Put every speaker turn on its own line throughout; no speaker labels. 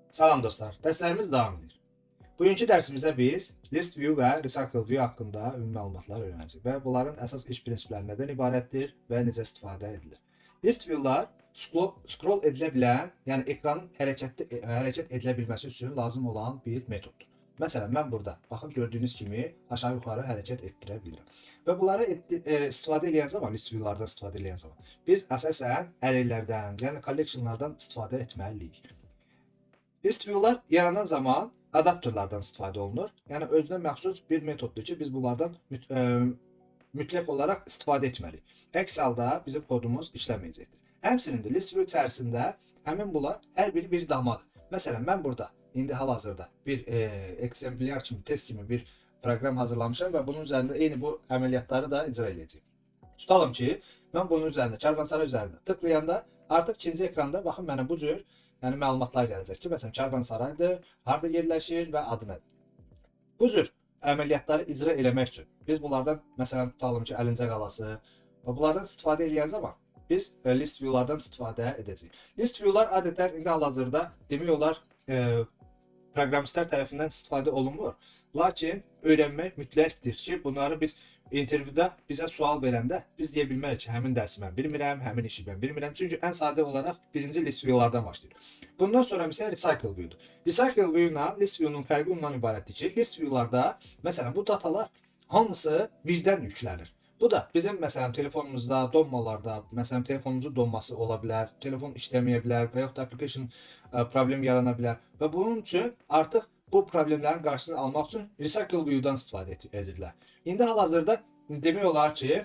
Salam dostlar, dərslərimiz davam edir. Bugünkü dərsimizdə biz list view və recycle view haqqında ümumi məlumatlar öyrənəcəyik və bunların əsas iş prinsipləri nədən ibarətdir və necə istifadə edilir. List view'lar scroll edilə bilən, yəni ekranın hərəkət edilə bilməsi üçün lazım olan bir metoddur. Məsələn, mən burada, baxın gördüyünüz kimi aşağı-yuxarı hərəkət etdirə bilirəm. Və bunları istifadə edən zaman, list view'lardan istifadə edən zaman biz əsasən array'lərdən, yəni collection'lardan istifadə etməliyik. List view'lar yaranan zaman adapterlardan istifadə olunur. Yəni özünə məxsus bir metoddur ki, biz bunlardan mütləq olaraq istifadə etməliyik. Əks halda bizim kodumuz işləməyəcəkdir. Həmçinin də list view içərisində həmin bunlar hər biri bir damadır. Məsələn, mən burada indi hal-hazırda bir exemplar kimi, test kimi bir proqram hazırlamışam və bunun üzərində eyni bu əməliyyatları da icra edəcəyim. Tutalım ki, mən bunun üzərində, karvansaray üzərində tıklayanda artıq ikinci ekranda baxın mənə bu cür məlumatlar gələcək ki, məsələn, karvansaraydır, harda yerləşir və adı nədir. Bu cür əməliyyatları icra eləmək üçün biz bunlardan, məsələn, tutalım ki, Əlincə qalası və bunlardan istifadə edən zaman biz list view'lardan istifadə edəcəyik. List view'lar adətən indi hal-hazırda demək olar proqramistlər tərəfindən istifadə olunmur. Lakin öyrənmək mütləqdir ki, bunları biz intervyuda bizə sual verəndə biz deyə bilmərik ki, həmin dərsi mən bilmirəm, həmin işi mən bilmirəm. Çünki ən sadə olaraq birinci list view'lardan başlayır. Bundan sonra isə recycle view'dur. Recycle view ilə list view'nun fərqi ondan ibarətdir ki, list view'larda məsələn bu datalar hamısı birdən yüklənir. Bu da bizim məsələn telefonumuzda, donmalarda, məsələn telefonumuzun donması ola bilər, telefon işləməyə bilər və yaxud da application problem yarana bilər və bunun üçün artıq bu problemlərin qarşısını almaq üçün recycle view-dan istifadə edirlər. İndi hal-hazırda demək olar ki,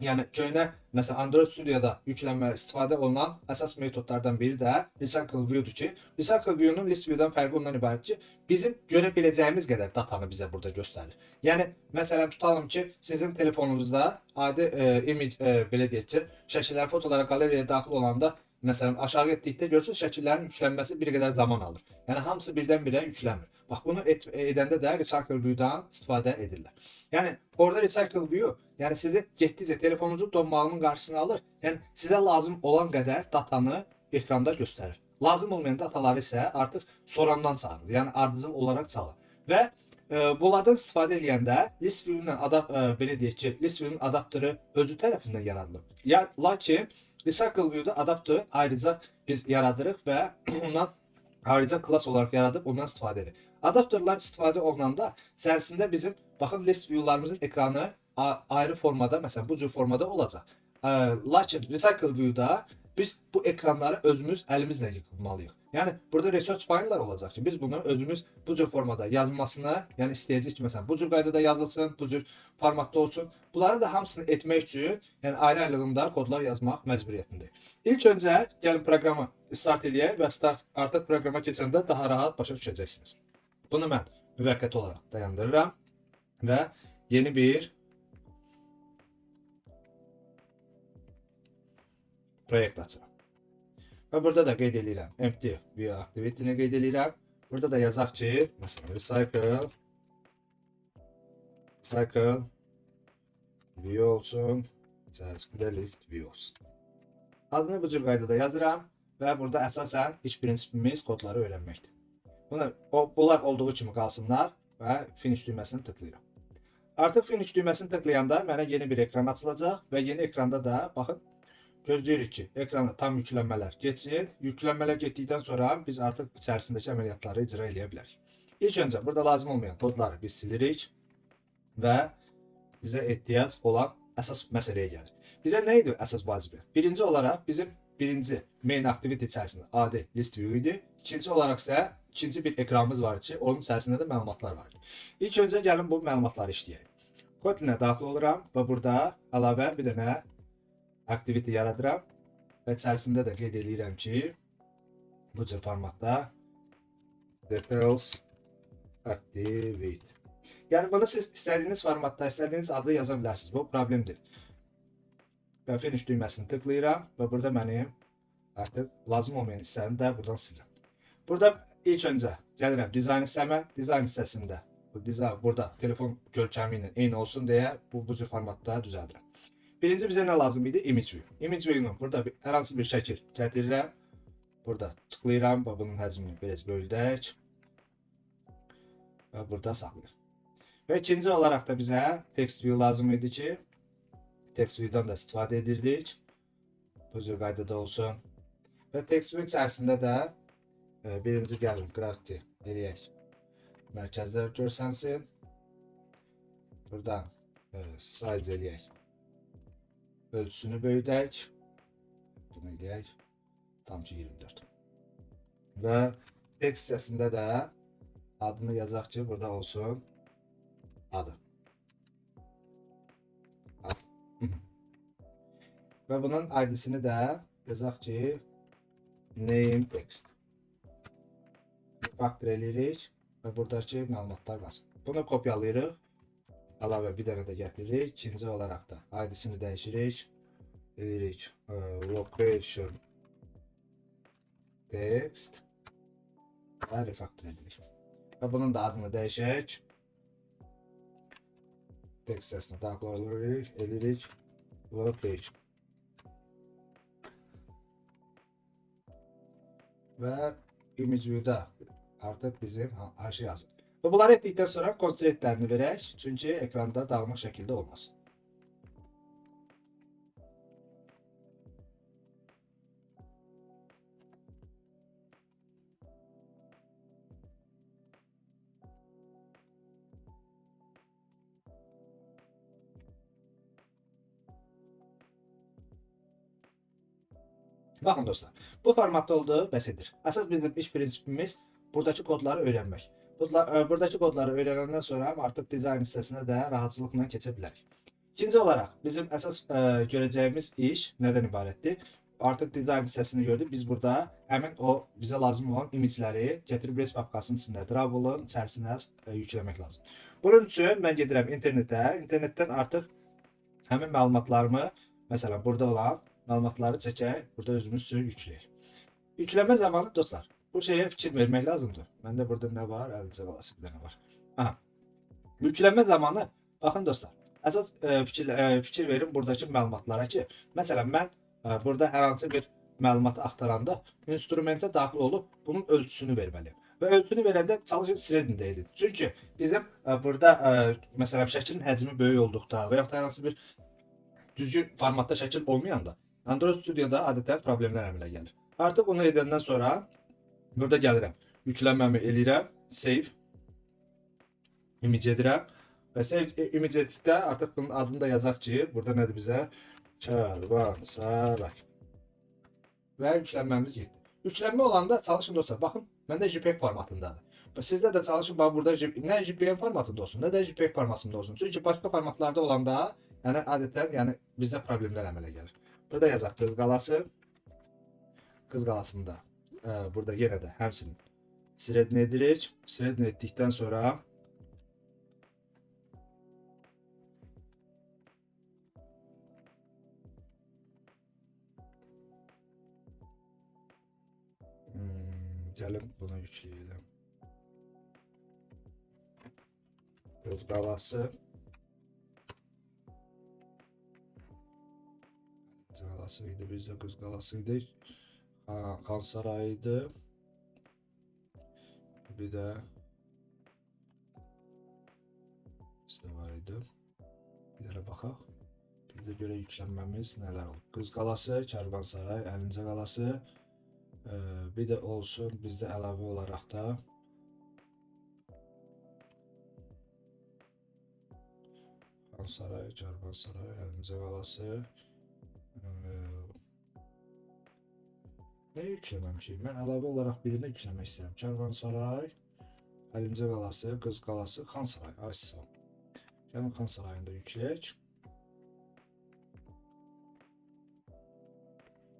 yəni köhnə məsələn Android Studio'da yüklənmə istifadə olunan əsas metodlardan biri də recycle view-dur ki, recycle view-nun list view-dan fərqi ondan ibarət ki, bizim görə biləcəyimiz qədər datanı bizə burada göstərir. Yəni məsələn tutalım ki, sizin telefonunuzda adi image belə deyək ki, şəkillər, fotolara, qaleriyaya daxil olanda məsələn aşağı etdikdə görürsünüz şəkillərin yüklənməsi bir qədər zaman alır. Yəni hamısı birdən-birə yüklənmir. Bax bunu edəndə də recycle view-dan istifadə edirlər. Yəni orada recycle view, yəni sizi getdikcə telefonunuzun donmağının qarşısını alır. Yəni sizə lazım olan qədər datanı ekranda göstərir. Lazım olmayan dataları isə artıq sonradan çağırır. Yəni ardıcıl olaraq çalır. Və bunlardan istifadə edəndə list view-lə belə deyək ki, list view-nun adapteri özü tərəfindən yaradılır. Lakin recycle view-da adapteri ayrıca biz yaradırıq və ondan ayrıca class olaraq yaradıb ondan istifadə edirik. Adapterlar istifadə olunanda içərisində bizim baxın list view'larımızın ekranı ayrı formada, məsələn bu cür formada olacaq. Lakin recycle view-da biz bu ekranları özümüz əlimizlə yığmalıyıq. Yəni burada research file'lar olacaq ki, biz bunu özümüz bu cür formada yazılmasını, yəni istəyəcəyik ki, məsələn bu cür qaydada yazılsın, bu cür formatda olsun. Bunları da hamısını etmək üçün, yəni ayrı-ayrılığında kodlar yazmaq məcburiyyətindəyik. İlk öncə gəlin proqramı start edək və artıq proqrama keçəndə daha rahat başa düşəcəksiniz. Bunu mən müvəqqəti olaraq dayandırıram və yeni bir proyekt açıram. Və burada da qeyd edirəm empty view activity-ni qeyd edirəm. Burada da yazaq ki, məsələn recycle view olsun, içərisində list view olsun. Adını bu cür qaydada yazıram və burada əsasən iş prinsipimiz kodları öyrənməkdir. Bunlar olduğu kimi qalsınlar və finish düyməsini tıklayıram. Artıq finish düyməsini tıklayanda mənə yeni bir ekran açılacaq və yeni ekranda da baxın gözləyirik ki, ekranda tam yüklənmələr geçsin. Yüklənmələr getdikdən sonra biz artıq içərisindəki əməliyyatları icra edə bilərik. İlk öncə burada lazım olmayan kodları biz silirik və bizə ehtiyac olan əsas məsələyə gəlir. Bizə nə idi əsas vacibə? Birinci olaraq bizim birinci main activity içərisində adi list view idi. İkinci olaraq isə ikinci bir ekranımız var ki, onun içərisində də məlumatlar var idi. İlk öncə gəlin bu məlumatları işləyək. Kotlinə daxil oluram və burada əlavə bir dənə activity yaradıram və içərisində də qeyd edirəm ki, bu cür formatda details activity. Yəni bunu siz istədiyiniz formatda, istədiyiniz adı yaza bilərsiniz. Bu problemdir. Və finish düyməsini tıklayıram və burada mənim artıq lazım olmayan hissəni də buradan silirəm. Burada ilk öncə gəlirəm dizayn hissəmə, dizayn hissəsində burada telefon görkəmi ilə eyni olsun deyə bu cür formatda düzəldirəm. Birinci bizə nə lazım idi? Image view. Image view-nun burada hər hansı bir şəkil gətirirəm. Burada tıklayıram və bunun həcmini biraz böyüdək və burada saxlayırıq. Və ikinci olaraq da bizə text view lazım idi ki, text view'dan da istifadə edirdik. Bu cür qaydada olsun. Və text view içərisində də birinci gəlin gravity eləyək. Mərkəzdə görsənsin. Buradan size eləyək. Ölçüsünü böyüdək. Bunu eləyək. Tam ki 24. Və text hissəsində də adını yazaq ki, burada olsun. Adı. Və bunun ID'sini də yazaq ki, name text. Factor eləyirik və buradakı məlumatlar var. Bunu kopyalayırıq. Əlavə bir dənə də gətiririk. İkinci olaraq da ID'sini dəyişirik. Eləyirik location text və refactor edirik. Və bunun da adını dəyişək. Text hissəsini daxil edirik. Location. Və image view'da artıq bizim hər şey hazır. Və bunları etdikdən sonra constraintlərini verək, çünki ekranda dağınıq şəkildə olmasın. Baxın dostlar, bu formatda olduğu bəsidir. Əsas bizim iş prinsipimiz buradakı kodları öyrənmək. Buradakı kodları öyrənəndən sonra artıq dizayn hissəsinə də rahatçılıqla keçə bilərik. İkinci olaraq bizim əsas görəcəyimiz iş nədən ibarətdir? Artıq dizayn hissəsini gördük. Biz burada həmin o bizə lazım olan imicləri gətirib res papkasının içində Drawable-un içərisinə yükləmək lazım. Bunun üçün mən gedirəm internetə. İnternetdən artıq həmin məlumatlarımı, məsələn burada olan məlumatları çəkək, burada özümüz üçün yükləyək. Yükləmə zamanı dostlar, bu şeyə fikir vermək lazımdır. Məndə burada nə var? Əlincə qalası bir dənə var. Aha. Yükləmə zamanı, baxın dostlar, əsas fikir verin buradakı məlumatlara ki, məsələn mən burada hər hansı bir məlumatı axtaranda instrumentə daxil olub bunun ölçüsünü verməliyim. Və ölçüsünü verəndə çalışın Sredin-də edin. Çünki bizim burada məsələn şəklin həcmi böyük olduqda və yaxud da hər hansı bir düzgün formatda şəkil olmayanda Android Studio'da adətən problemlər əmələ gəlir. Artıq onu edəndən sonra burada gəlirəm. Yüklənməmi eləyirəm. Save. Image edirəm. Və save image etdikdə artıq bunun adını da yazaq ki, burada nədir bizə? Karvansaray. Və yüklənməmiz getdi. Yüklənmə olanda çalışın dostlar. Baxın, məndə JPEG formatındadır. Sizdə də çalışın, bax burada nə JPEG formatında olsun, nə də JPEG formatında olsun. Çünki başqa formatlarda olanda, yəni adətən, bizdə problemlər əmələ gəlir. Burada yazaq qız qalası. Qız qalasında burada yenə də həmsinin Sredin edirik. Sredin etdikdən sonra gəlin bunu yükləyək. Qız qalası. Qalasıydı, bizdə qız qalasıydı. Xan sarayıydı. Bir də bizdə var idi. Bir dənə baxaq. Bir də görə yüklənməmiz nələr oldu. Qız qalası, Karvansaray, Əlincə qalası. Bir də olsun bizdə əlavə olaraq da Xan sarayı, Karvansaray, Əlincə qalası. Nə yükləməmişik? Mən əlavə olaraq birini yükləmək istəyirəm. Karvansaray, Əlincə qalası, Qız qalası, Xan sarayı. Aysa. Gəlin Xan sarayını da yükləyək.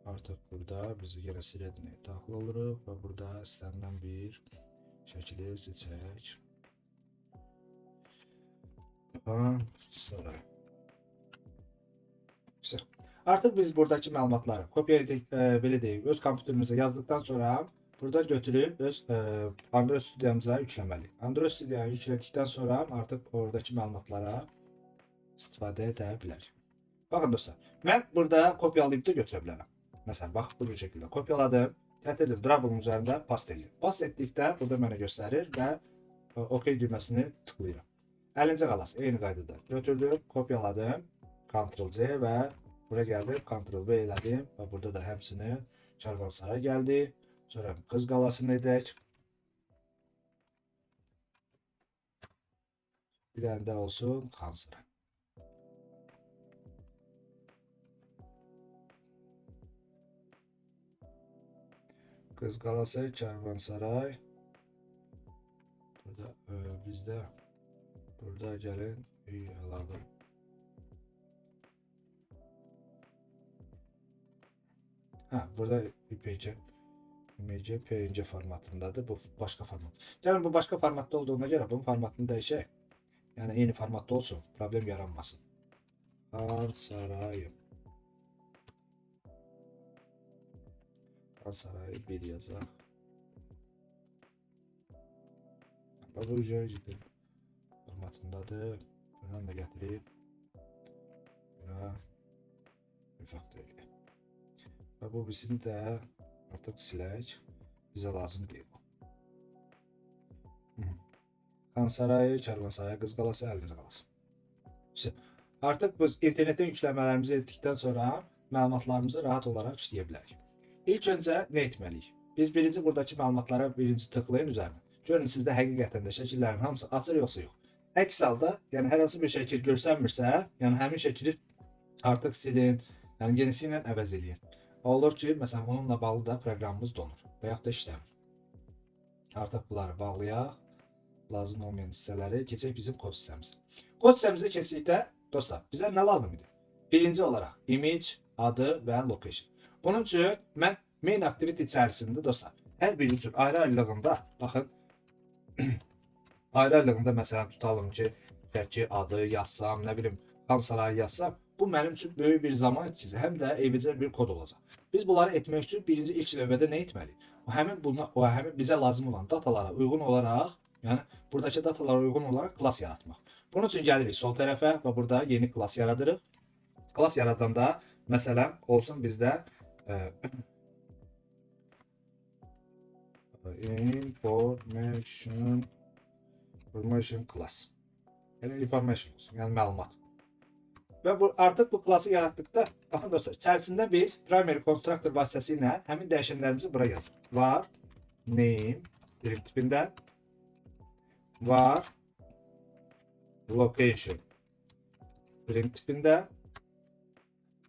Artıq burada biz yenə Sredinə daxil oluruq və burada istənilən bir şəkili seçək. Xan sarayı. Güzel. Artıq biz buradakı məlumatları kopya edib, belə deyək, öz kompüterimizə yazdıqdan sonra buradan götürüb öz Android Studio'muza yükləməliyik. Android Studio'yu yüklədikdən sonra artıq oradakı məlumatlara istifadə edə bilərik. Baxın dostlar, mən burada kopyalayıb da götürə bilərəm. Məsələn, bax bu şəkildə kopyaladım. Gətirdim Drabble-ın üzərində past edirəm. Past etdikdə burada mənə göstərir və OK düyməsini tıklayıram. 50-ci qalası eyni qaydada götürdüm, kopyaladım, Ctrl+C və buraya gəldim, Ctrl+V elədim və burada da həmsini Karvansaraya gəldi. Sonra Qız qalasını edək. Bir dənə də olsun Xansaray. Qız qalası, Karvansaray. Burada bizdə burada gəlin alalım. Burada IPC PNG formatındadır. Bu başqa format. Yəni bu başqa formatda olduğuna görə bunun formatını dəyişək. Yəni eyni formatda olsun, problem yaranmasın. Xansaray. Xansaray bir yazaq. Bu UJD formatındadır. Buradan da gətirib bura refaktor edək. Və bu bizim də artıq silək. Bizə lazım deyil. Xansaray, Karvansaray, Qız qalası, 50-ci qalası. Artıq biz internetin yükləmələrimizi etdikdən sonra məlumatlarımızı rahat olaraq işləyə bilərik. İlk öncə nə etməliyik? Biz birinci buradakı məlumatlara birinci tıklayın üzərinə. Görün sizdə həqiqətən də şəkillərin hamısı açır yoxsa yox. Əks halda, yəni hər hansı bir şəkil görsənmirsə, yəni həmin şəkili artıq silin, yəni yenisi ilə əvəz eləyin. Olur ki, məsələn, onunla bağlı da proqramımız donur və yaxud da işləmir. Artıq bunları bağlayaq. Lazım olmayan hissələri keçək bizim kod hissəmizə. Kod hissəmizə keçdikdə, dostlar, bizə nə lazım idi? Birinci olaraq image, adı və location. Bunun üçün mən main activity içərisində, dostlar, hər biri üçün ayrı-ayrılığında, baxın, ayrı-ayrılığında məsələn tutalım ki, şəkil adı yazsam, nə bilim, Xansaray yazsam, bu mənim üçün böyük bir zaman etkisi, həm də eybəcər bir kod olacaq. Biz bunları etmək üçün birinci ilk növbədə nə etməliyik? Həmin bizə lazım olan datalara uyğun olaraq, yəni buradakı datalara uyğun olaraq klass yaratmaq. Bunun üçün gəlirik sol tərəfə və burada yeni klass yaradırıq. Klass yaradanda, məsələn, olsun bizdə information class. Yəni information olsun, yəni məlumat. Və artıq bu klassı yaratdıqda, baxın dostlar, içərisində biz primary constructor vasitəsilə həmin dəyişənlərimizi bura yazırıq. Var name string tipində, var location string tipində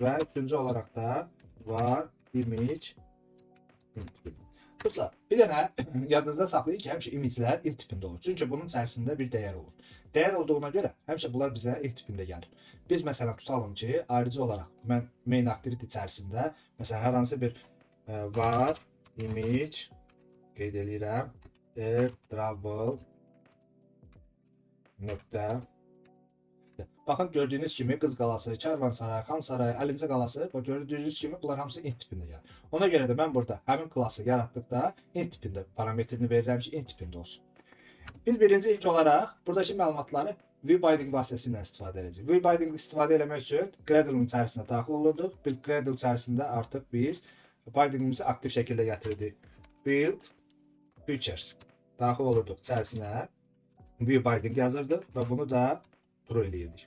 və üçüncü olaraq da var image int tipində. Dostlar, bir dənə yadınızda saxlayın ki, həmişə imiclər int tipində olur. Çünki bunun içərisində bir dəyər olur. Dəyər olduğuna görə həmişə bunlar bizə int tipində gəlir. Biz məsələn tutalım ki, ayrıcı olaraq mən main activity içərisində məsələn hər hansı bir var image qeyd edirəm Drabble nöqtə. Baxın gördüyünüz kimi Qız qalası, Karvansaray, Xansaray, 50-ci qalası, gördüyünüz kimi bunlar hamısı int tipində gəlir. Ona görə də mən burada həmin klassı yaratdıqda int tipində parametrini verirəm ki, int tipində olsun. Biz birinci ilk olaraq buradakı məlumatları ViewBinding vasitəsilə istifadə edəcəyik. ViewBinding istifadə etmək üçün Gradle-ın içərisinə daxil olurduq. Gradle içərisində artıq biz bindingimizi aktiv şəkildə gətirdik. Build Features daxil olurduq içərisinə. ViewBinding yazırdıq və bunu da true eləyirdik.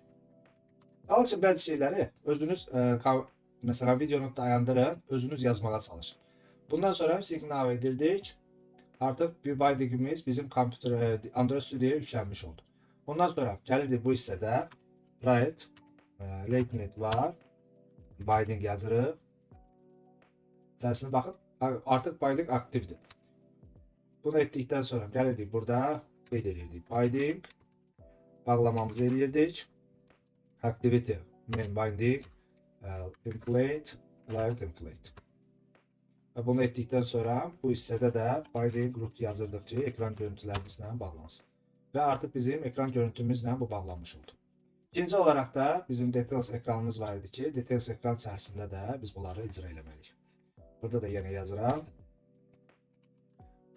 Çalışın bəzi şeyləri özünüz məsələn videonu dayandırın, özünüz yazmağa çalışın. Bundan sonra siqnal edirdik. Artıq ViewBindingimiz bizim Android Studio'ya yüklənmiş oldu. Ondan sonra gəlirdik bu hissədə write latency var. Binding yazırıq. İçərisinə baxın. Artıq binding aktivdir. Bunu etdikdən sonra gəlirdik burada qeyd edirdik. Binding bağlamamızı eləyirdik. Activity main binding inflate live inflate. Və bunu etdikdən sonra bu hissədə də binding root yazırdıq ki, ekran görüntülərimizlə bağlansın. Və artıq bizim ekran görüntümüzlə bu bağlanmış oldu. İkinci olaraq da bizim details ekranımız var idi ki, details ekran içərisində də biz bunları icra eləməliyik. Burada da yenə yazıram.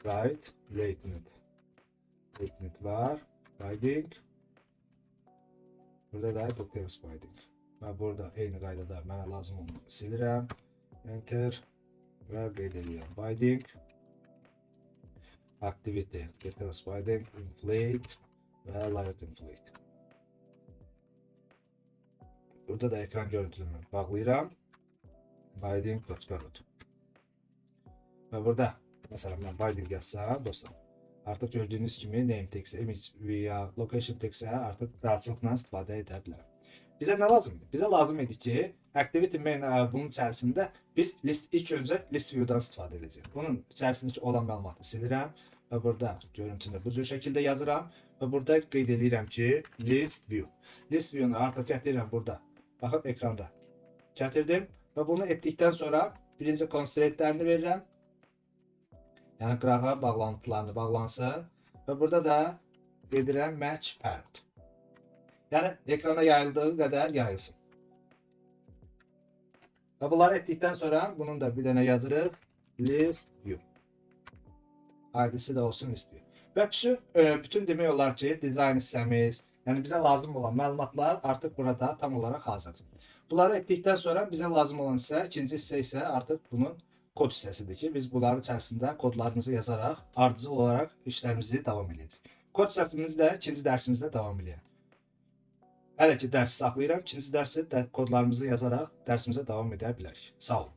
Write latency var. Binding. Burada da details binding. Və burada eyni qaydada mənə lazım onu silirəm. Enter. və qeyd edirəm. Binding activity, details binding, inflate və light inflate. Burada da ekran görüntümü bağlayıram. Binding.root. Və burada məsələn mən binding yazsam dostlar, artıq gördüyünüz kimi name text, image və ya location text artıq rahatlıqla istifadə edə bilərəm. Bizə nə lazımdır? Bizə lazım idi ki, activity main bunun içərisində biz ilk öncə list view'dan istifadə edəcəyik. Bunun içərisindəki olan məlumatı silirəm və burada görüntünü bu cür şəkildə yazıram və burada qeyd edirəm ki, list view. List view'nu artıq gətirirəm burada. Baxın ekranda gətirdim və bunu etdikdən sonra birinci constraintlərini verirəm. Yəni qırağa bağlantılarını bağlansın və burada da gedirəm match parent. Yəni ekrana yayıldığı qədər yayılsın. Və bunları etdikdən sonra bunun da bir dənə yazırıq list view. ID'si də olsun list view. Və bütün demək olar ki, dizayn hissəmiz, yəni bizə lazım olan məlumatlar artıq burada tam olaraq hazırdır. Bunları etdikdən sonra bizə lazım olan isə ikinci hissə isə artıq bunun kod hissəsidir ki, biz bunların içərisində kodlarımızı yazaraq ardıcıl olaraq işlərimizi davam edəcəyik. Kod hissəmizdə ikinci dərsimizdə davam edəcəyik. Hələ ki dərsi saxlayıram, ikinci dərsi kodlarımızı yazaraq dərsimizə davam edə bilərik. Sağ olun.